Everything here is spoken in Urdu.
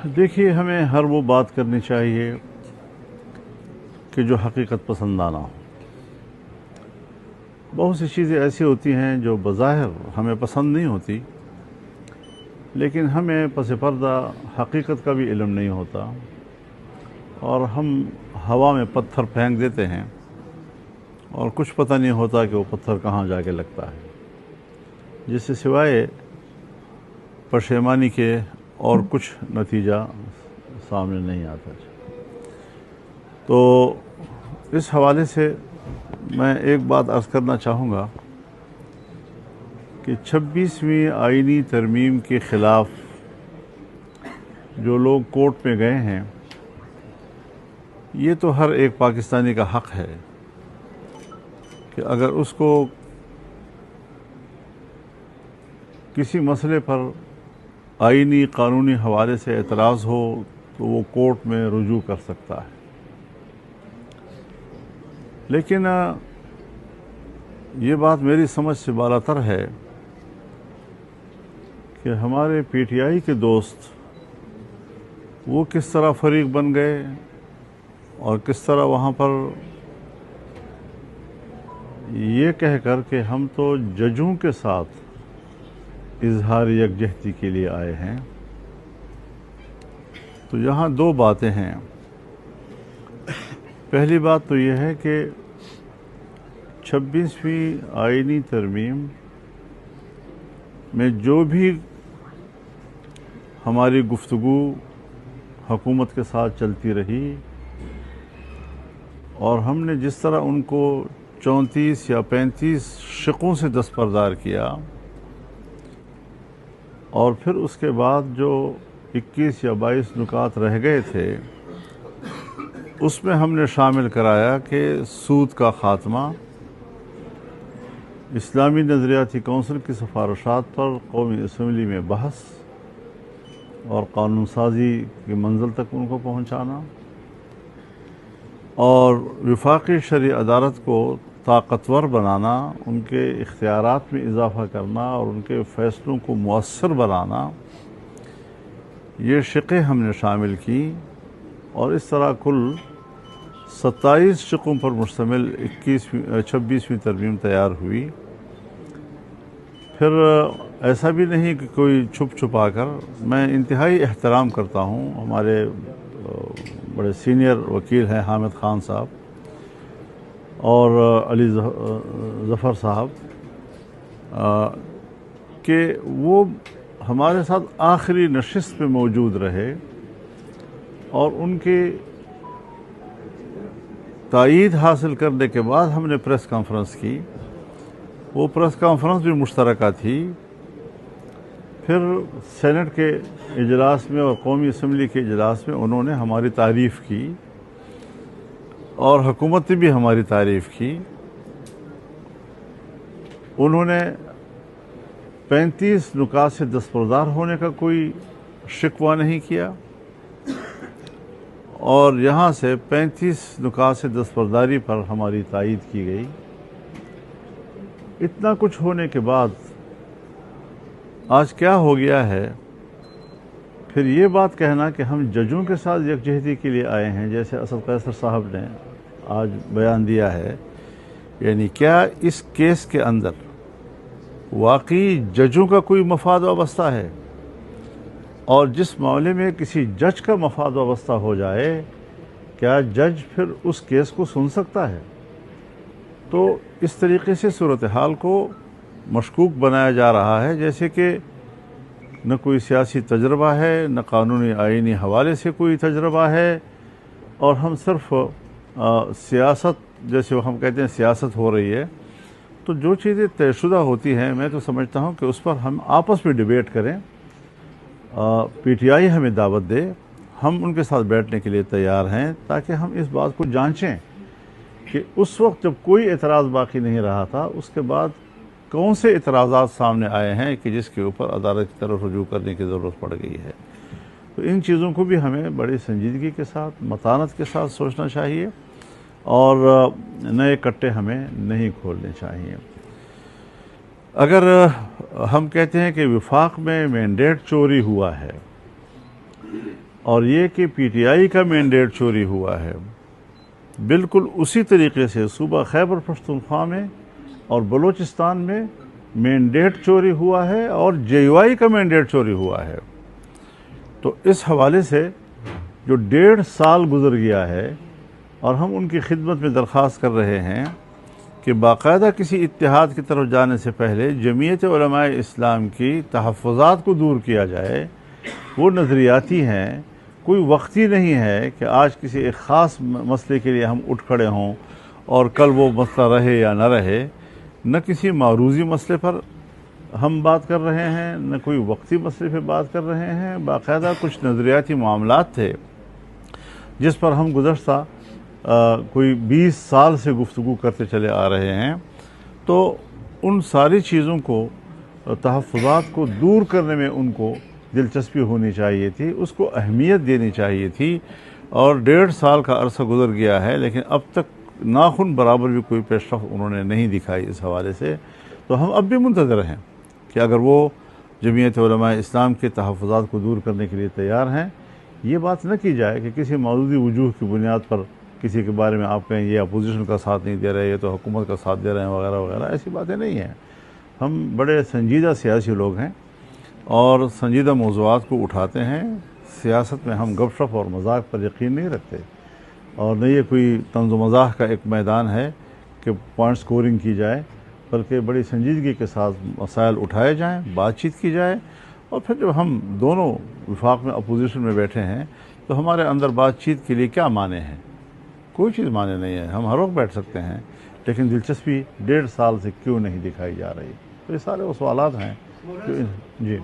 دیکھیے، ہمیں ہر وہ بات کرنی چاہیے کہ جو حقیقت پسندانہ ہو۔ بہت سی چیزیں ایسی ہوتی ہیں جو بظاہر ہمیں پسند نہیں ہوتی، لیکن ہمیں پس پردہ حقیقت کا بھی علم نہیں ہوتا، اور ہم ہوا میں پتھر پھینک دیتے ہیں اور کچھ پتہ نہیں ہوتا کہ وہ پتھر کہاں جا کے لگتا ہے، جس سے سوائے پشیمانی کے اور کچھ نتیجہ سامنے نہیں آتا۔ تو اس حوالے سے میں ایک بات عرض کرنا چاہوں گا کہ 26ویں آئینی ترمیم کے خلاف جو لوگ کورٹ میں گئے ہیں، یہ تو ہر ایک پاکستانی کا حق ہے کہ اگر اس کو کسی مسئلے پر آئینی قانونی حوالے سے اعتراض ہو تو وہ کورٹ میں رجوع کر سکتا ہے۔ لیکن یہ بات میری سمجھ سے بالاتر ہے کہ ہمارے پی ٹی آئی کے دوست وہ کس طرح فریق بن گئے اور کس طرح وہاں پر یہ کہہ کر کہ ہم تو ججوں کے ساتھ اظہار یکجہتی کے لیے آئے ہیں۔ تو یہاں دو باتیں ہیں۔ پہلی بات تو یہ ہے کہ 26ویں آئینی ترمیم میں جو بھی ہماری گفتگو حکومت کے ساتھ چلتی رہی، اور ہم نے جس طرح ان کو 34 یا 35 شقوں سے دستبردار کیا، اور پھر اس کے بعد جو 21 یا 22 نکات رہ گئے تھے، اس میں ہم نے شامل کرایا کہ سود کا خاتمہ، اسلامی نظریاتی کونسل کی سفارشات پر قومی اسمبلی میں بحث اور قانون سازی کی منزل تک ان کو پہنچانا، اور وفاقی شرعی عدالت کو طاقتور بنانا، ان کے اختیارات میں اضافہ کرنا اور ان کے فیصلوں کو مؤثر بنانا، یہ شقیں ہم نے شامل کی، اور اس طرح کل 27 شقوں پر مشتمل 26ویں ترمیم تیار ہوئی۔ پھر ایسا بھی نہیں کہ کوئی چھپ چھپا کر، میں انتہائی احترام کرتا ہوں، ہمارے بڑے سینئر وکیل ہیں حامد خان صاحب اور علی ظفر صاحب، کہ وہ ہمارے ساتھ آخری نشست پہ موجود رہے، اور ان کی تائید حاصل کرنے کے بعد ہم نے پریس کانفرنس کی۔ وہ پریس کانفرنس بھی مشترکہ تھی۔ پھر سینٹ کے اجلاس میں اور قومی اسمبلی کے اجلاس میں انہوں نے ہماری تعریف کی، اور حکومت نے بھی ہماری تعریف کی۔ انہوں نے 35 نکات سے دستبردار ہونے کا کوئی شکوہ نہیں کیا، اور یہاں سے 35 نکات سے دستبرداری پر ہماری تائید کی گئی۔ اتنا کچھ ہونے کے بعد آج کیا ہو گیا ہے؟ پھر یہ بات کہنا کہ ہم ججوں کے ساتھ یکجہتی کے لیے آئے ہیں، جیسے اسد قیصر صاحب نے آج بیان دیا ہے، یعنی کیا اس کیس کے اندر واقعی ججوں کا کوئی مفاد وابستہ ہے؟ اور جس معاملے میں کسی جج کا مفاد وابستہ ہو جائے، کیا جج پھر اس کیس کو سن سکتا ہے؟ تو اس طریقے سے صورتحال کو مشکوک بنایا جا رہا ہے، جیسے کہ نہ کوئی سیاسی تجربہ ہے، نہ قانونی آئینی حوالے سے کوئی تجربہ ہے، اور ہم صرف سیاست، جیسے ہم کہتے ہیں سیاست ہو رہی ہے۔ تو جو چیزیں طے شدہ ہوتی ہیں، میں تو سمجھتا ہوں کہ اس پر ہم آپس میں ڈیبیٹ کریں۔ پی ٹی آئی ہمیں دعوت دے، ہم ان کے ساتھ بیٹھنے کے لیے تیار ہیں، تاکہ ہم اس بات کو جانچیں کہ اس وقت جب کوئی اعتراض باقی نہیں رہا تھا، اس کے بعد کون سے اعتراضات سامنے آئے ہیں کہ جس کے اوپر عدالت کی طرف رجوع کرنے کی ضرورت پڑ گئی ہے۔ تو ان چیزوں کو بھی ہمیں بڑی سنجیدگی کے ساتھ، متانت کے ساتھ سوچنا چاہیے، اور نئے کٹے ہمیں نہیں کھولنے چاہیے۔ اگر ہم کہتے ہیں کہ وفاق میں مینڈیٹ چوری ہوا ہے، اور یہ کہ پی ٹی آئی کا مینڈیٹ چوری ہوا ہے، بالکل اسی طریقے سے صوبہ خیبر پختونخوا میں اور بلوچستان میں مینڈیٹ چوری ہوا ہے اور جے یو آئی کا مینڈیٹ چوری ہوا ہے۔ تو اس حوالے سے جو 1.5 سال گزر گیا ہے اور ہم ان کی خدمت میں درخواست کر رہے ہیں کہ باقاعدہ کسی اتحاد کی طرف جانے سے پہلے جمعیت علماء اسلام کی تحفظات کو دور کیا جائے۔ وہ نظریاتی ہیں، کوئی وقتی نہیں ہے کہ آج کسی ایک خاص مسئلے کے لیے ہم اٹھ کھڑے ہوں اور کل وہ مسئلہ رہے یا نہ رہے۔ نہ کسی معروضی مسئلے پر ہم بات کر رہے ہیں، نہ کوئی وقتی مسئلے پہ بات کر رہے ہیں، باقاعدہ کچھ نظریاتی معاملات تھے جس پر ہم گزشتہ کوئی 20 سال سے گفتگو کرتے چلے آ رہے ہیں۔ تو ان ساری چیزوں کو، تحفظات کو دور کرنے میں ان کو دلچسپی ہونی چاہیے تھی، اس کو اہمیت دینی چاہیے تھی، اور 1.5 سال کا عرصہ گزر گیا ہے لیکن اب تک ناخن برابر بھی کوئی پیش رفت انہوں نے نہیں دکھائی اس حوالے سے۔ تو ہم اب بھی منتظر ہیں کہ اگر وہ جمعیت علماء اسلام کے تحفظات کو دور کرنے کے لیے تیار ہیں، یہ بات نہ کی جائے کہ کسی موجودی وجوہ کی بنیاد پر کسی کے بارے میں آپ کہیں یہ اپوزیشن کا ساتھ نہیں دے رہے، یہ تو حکومت کا ساتھ دے رہے ہیں وغیرہ وغیرہ، ایسی باتیں نہیں ہیں۔ ہم بڑے سنجیدہ سیاسی لوگ ہیں اور سنجیدہ موضوعات کو اٹھاتے ہیں۔ سیاست میں ہم گپ شپ اور مذاق پر یقین نہیں رکھتے، اور نہ یہ کوئی طنز و مزاح کا ایک میدان ہے کہ پوائنٹ سکورنگ کی جائے، بلکہ بڑی سنجیدگی کے ساتھ مسائل اٹھائے جائیں، بات چیت کی جائے، اور پھر جب ہم دونوں وفاق میں اپوزیشن میں بیٹھے ہیں تو ہمارے اندر بات چیت کے لیے کیا معنی ہے؟ کوئی چیز معنی نہیں ہے، ہم ہر وقت بیٹھ سکتے ہیں، لیکن دلچسپی 1.5 سال سے کیوں نہیں دکھائی جا رہی؟ تو یہ سارے وہ سوالات ہیں جو جی